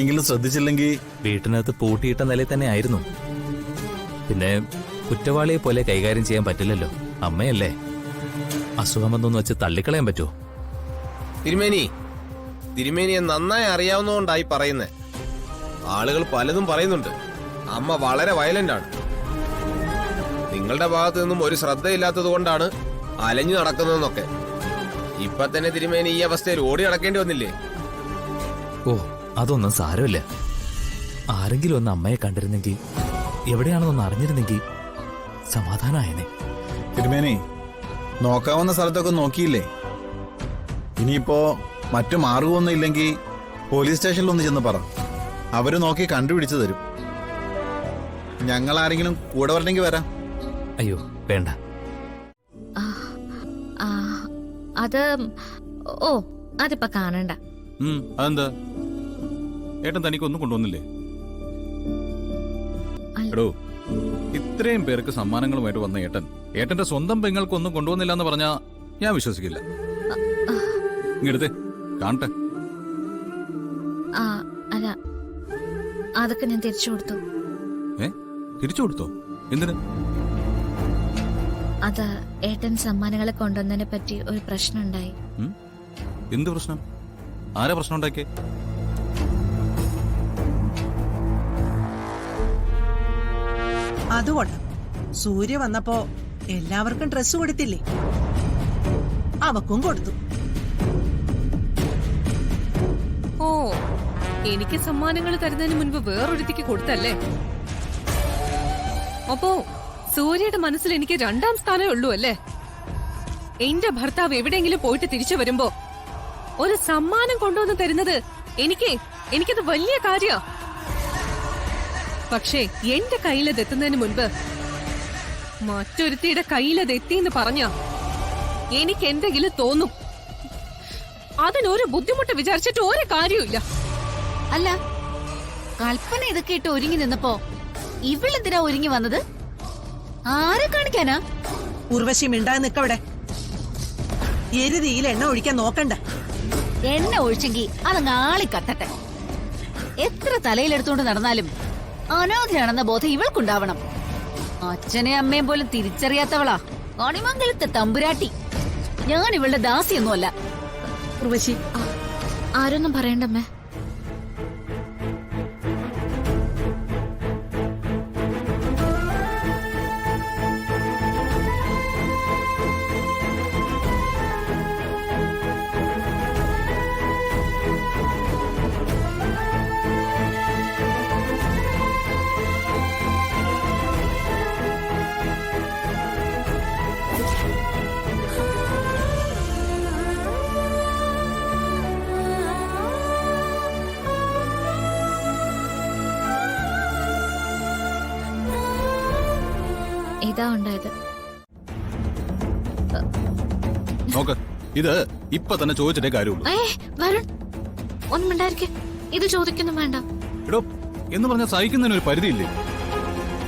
ഇനിയെങ്കിലും ശ്രദ്ധിച്ചില്ലെങ്കിൽ. വീട്ടിനകത്ത് പൂട്ടിയിട്ട നിലയിൽ തന്നെ ആയിരുന്നു. പിന്നെ കുറ്റവാളിയെ പോലെ കൈകാര്യം ചെയ്യാൻ പറ്റില്ലല്ലോ. അമ്മയല്ലേ, അസുഖമെന്നൊന്ന് വെച്ച് തള്ളിക്കളയാൻ പറ്റുമോ? തിരുമേനിയെ നന്നായി അറിയാവുന്നതുകൊണ്ടായി പറയുന്നേ. ആളുകൾ പലതും പറയുന്നുണ്ട്. അമ്മ വളരെ വയലന്റ് ആണ്. നിങ്ങളുടെ ഭാഗത്തു നിന്നും ഒരു ശ്രദ്ധയില്ലാത്തത് കൊണ്ടാണ് അലഞ്ഞു നടക്കുന്നതെന്നൊക്കെ. ഇപ്പൊ തന്നെ തിരുമേനി ഈ അവസ്ഥയിൽ ഓടി നടക്കേണ്ടി വന്നില്ലേ? ഓ, അതൊന്നും സാരമില്ല. ആരെങ്കിലും ഒന്ന് അമ്മയെ കണ്ടിരുന്നെങ്കിൽ, എവിടെയാണെന്നൊന്ന് അറിഞ്ഞിരുന്നെങ്കിൽ സമാധാനായനെ. തിരുമേനി, നോക്കാവുന്ന സ്ഥലത്തൊക്കെ നോക്കിയില്ലേ? ഇനിയിപ്പോ മറ്റു മാർഗമൊന്നും ഇല്ലെങ്കിൽ പോലീസ് സ്റ്റേഷനിൽ ഒന്ന് ചെന്ന് പറ. അവര് നോക്കി കണ്ടുപിടിച്ചു തരും. ഞങ്ങൾ ആരെങ്കിലും കൂടെ വരണമെങ്കിൽ വരാം. അയ്യോ വേണ്ട. അത് അതിപ്പോ കാണണ്ട. അതെന്താ? ഏട്ടൻ തനിക്കൊന്നും കൊണ്ടുവന്നില്ലേ? എടോ, ഇത്രയും പേർക്ക് സമ്മാനങ്ങളുമായിട്ട് വന്ന ഏട്ടന്റെ സ്വന്തം പെങ്ങൾക്കൊന്നും കൊണ്ടുവന്നില്ല എന്ന് പറഞ്ഞാ ഞാൻ വിശ്വസിക്കില്ല. ഇങ്ങടുത്തെ കാണട്ടെ. അല്ല, അതൊക്കെ ഞാൻ തിരിച്ചു കൊടുത്തു. തിരിച്ചു കൊടുത്തോ? എന്തിന്? അത് ഏട്ടൻ സമ്മാനങ്ങളെ കൊണ്ടുവന്നതിനെ പറ്റി ഒരു പ്രശ്നം ഉണ്ടായി. എന്ത് പ്രശ്നം? ആരാ പ്രശ്നം ഉണ്ടാക്കിയേ? അതുകൊണ്ട് സൂര്യ വന്നപ്പോ എല്ലാവർക്കും ഡ്രസ് കൊടുത്തില്ലേ? അവക്കും കൊടുത്തു. ഓ, എനിക്ക് സമ്മാനങ്ങൾ തരുന്നതിന് മുൻപ് വേറൊരുത്തിക്ക് കൊടുത്തല്ലേ? അപ്പോ സൂര്യയുടെ മനസ്സിൽ എനിക്ക് 2ാം സ്ഥാനമേ ഉള്ളൂ അല്ലേ? എന്റെ ഭർത്താവ് എവിടെയെങ്കിലും പോയിട്ട് തിരിച്ചു വരുമ്പോ ഒരു സമ്മാനം കൊണ്ടുവന്ന് തരുന്നത് എനിക്കത് വലിയ കാര്യാ. പക്ഷേ എന്റെ കയ്യിലത് എത്തുന്നതിന് മുൻപ് മറ്റൊരുത്തിയുടെ കയ്യിലത് എത്തിയെന്ന് പറഞ്ഞാ എനിക്ക് എന്തെങ്കിലും തോന്നും. അതിനൊരു ബുദ്ധിമുട്ട് വിചാരിച്ചിട്ട് ഒരു കാര്യമില്ല. അല്ല, കൽപ്പന ഇതൊക്കെ ഇട്ട് ഒരുങ്ങി നിന്നപ്പോ ഇവളെന്തിനാ ഒരുങ്ങി വന്നത്? ആരെ കാണിക്കാനാ? ഉർവശി മിണ്ടാതെ നിക്കവിടെ. എരുതിയിൽ എണ്ണ ഒഴിക്കാൻ നോക്കണ്ട. എണ്ണ ഒഴിച്ചെങ്കി അതങ്ങ് ആളി കത്തട്ടെ. എത്ര തലയിലെടുത്തോണ്ട് നടന്നാലും അനാഥയാണെന്ന ബോധം ഇവൾക്കുണ്ടാവണം. അച്ഛനെ അമ്മയും പോലും തിരിച്ചറിയാത്തവളാ കണിമംഗലത്തെ തമ്പുരാട്ടി. ഞാൻ ഇവളുടെ ദാസിയൊന്നുമല്ല. ഉർവശി, ആരൊന്നും പറയണ്ടമ്മേ. ഇതാ ഉണ്ടായത്. നോക്ക്, ഇത് ഇപ്പൊ തന്നെ ചോദിച്ചിട്ടേ കാര്യമുള്ളൂ. വരുൺ, ഒന്നും മിണ്ടായിരിക്കെ. ഇത് ചോദിക്കൊന്നും വേണ്ട. എടോ, എന്ന് പറഞ്ഞാൽ സഹിക്കുന്നതിന് ഒരു പരിധിയില്ലേ?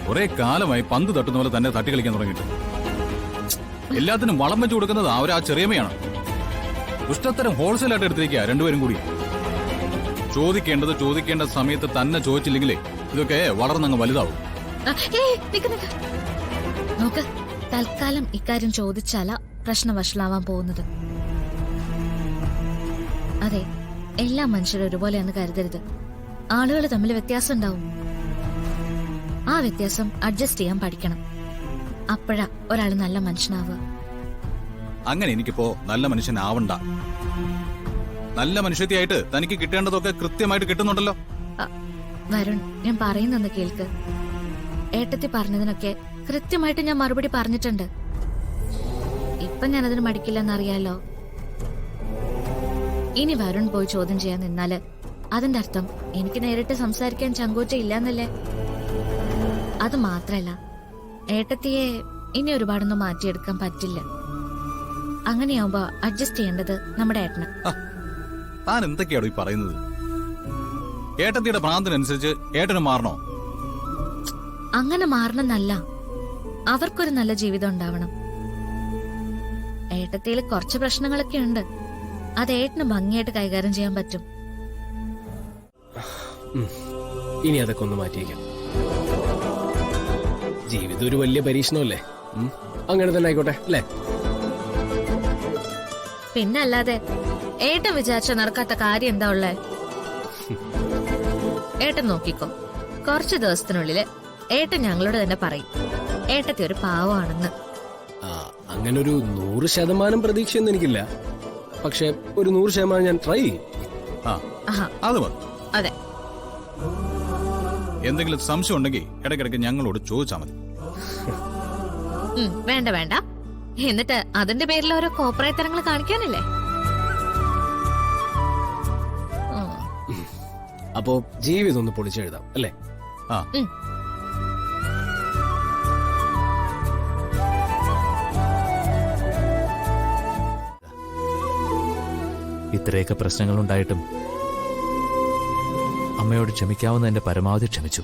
കുറെ കാലമായി പന്ത് തട്ടുന്ന പോലെ തന്നെ തട്ടി കളിക്കാൻ തുടങ്ങിയിട്ട്. എല്ലാത്തിനും വളം വെച്ചു കൊടുക്കുന്നത് ആ ചെറിയമ്മയാണ്. ഇഷ്ടത്തരം ഹോൾസെയിലായിട്ട് എടുത്തിരിക്കുക രണ്ടുപേരും കൂടി. ചോദിക്കേണ്ട സമയത്ത് തന്നെ ചോദിച്ചില്ലെങ്കിലേ ഇതൊക്കെ വളർന്നങ്ങ് വലുതാവും. നോക്ക്, തൽക്കാലം ഇക്കാര്യം ചോദിച്ചാല പ്രശ്നം വഷളാവാൻ പോകുന്നത്. അതെ, എല്ലാ മനുഷ്യരും ഒരുപോലെയാന്ന് കരുതരുത്. ആളുകൾ തമ്മിൽ വ്യത്യാസം ഉണ്ടാവും. ആ വ്യത്യാസം അഡ്ജസ്റ്റ് ചെയ്യാൻ പഠിക്കണം. അപ്പോഴാ ഒരാൾ നല്ല മനുഷ്യനാവുക. അങ്ങനെ എനിക്കിപ്പോ നല്ല മനുഷ്യനാവണ്ട. നല്ല മനുഷ്യത്തിയായിട്ട് തനിക്ക് കിട്ടേണ്ടതൊക്കെ കൃത്യമായിട്ട് കിട്ടുന്നുണ്ടല്ലോ. വരുൺ, ഞാൻ പറയുന്നൊന്ന് കേൾക്ക്. ഏട്ടത്തി പറഞ്ഞതിനൊക്കെ കൃത്യമായിട്ട് ഞാൻ മറുപടി പറഞ്ഞിട്ടുണ്ട്. ഇപ്പൊ ഞാനതിന് മടിക്കില്ലെന്നറിയാലോ. ഇനി വരുൺ പോയി ചോദ്യം ചെയ്യാൻ നിന്നാല് അതിന്റെ അർത്ഥം എനിക്ക് നേരിട്ട് സംസാരിക്കാൻ ചങ്കൂറ്റ ഇല്ലാന്നല്ലേ. അത് മാത്രല്ല, ഏട്ടത്തിയെ ഇനി ഒരുപാടൊന്നും മാറ്റിയെടുക്കാൻ പറ്റില്ല. അങ്ങനെയാവുമ്പോ അഡ്ജസ്റ്റ് ചെയ്യേണ്ടത് നമ്മുടെ ഏട്ടന്. താൻ എന്തൊക്കെയാണോ ഈ പറയുന്നത്? ഏട്ടത്തിയുടെ പ്രാന്തിനനുസരിച്ച് ഏട്ടന് മാറണോ? അങ്ങനെ മാറണമെന്നല്ല, അവർക്കൊരു നല്ല ജീവിതം ഉണ്ടാവണം. ഏട്ടത്തിയിൽ കുറച്ച് പ്രശ്നങ്ങളൊക്കെ ഉണ്ട്. അത് ഏട്ടന് ഭംഗിയായിട്ട് കൈകാര്യം ചെയ്യാൻ പറ്റും. ഇനി അതൊക്കെ ഒന്ന് മാറ്റിയേക്കാം. ജീവിതം ഒരു വലിയ പരീക്ഷണമല്ലേ? അങ്ങനെ തന്നെ ആയിക്കോട്ടെ അല്ലേ? പിന്നെ അല്ലാതെ ഏട്ടൻ വിചാരിച്ച നടക്കാത്ത കാര്യം എന്താ ഉള്ളേ? ഏട്ടൻ നോക്കിക്കോ, കുറച്ചു ദിവസത്തിനുള്ളില് ഏട്ടൻ ഞങ്ങളോട് തന്നെ പറയും ഏട്ടത്തി ഒരു പാവമാണെന്ന്. അങ്ങനെ ഒരു 100% പ്രതീക്ഷയൊന്നും എനിക്കില്ല. പക്ഷെ ഒരു 100% ഞാൻ ട്രൈ ചെയ്യും. ആഹാ, അത് മതി. അതെ. എന്തെങ്കിലും സംശയം ഉണ്ടെങ്കിൽ ഇടയ്ക്കിടയ്ക്ക് ഞങ്ങളോട് ചോദിച്ചാൽ മതി. വേണ്ട വേണ്ട, എന്നിട്ട് അതിന്റെ പേരിൽ ഓരോ കോപ്രായത്തരങ്ങൾ കാണിക്കാനല്ലേ? അപ്പോ ജീവിതം ഒന്ന് പൊളിച്ചെഴുതാം അല്ലേ? ആ ഇത്രയൊക്കെ പ്രശ്നങ്ങളുണ്ടായിട്ടും അമ്മയോട് ക്ഷമിക്കാവുന്ന എന്റെ പരമാവധി ക്ഷമിച്ചു.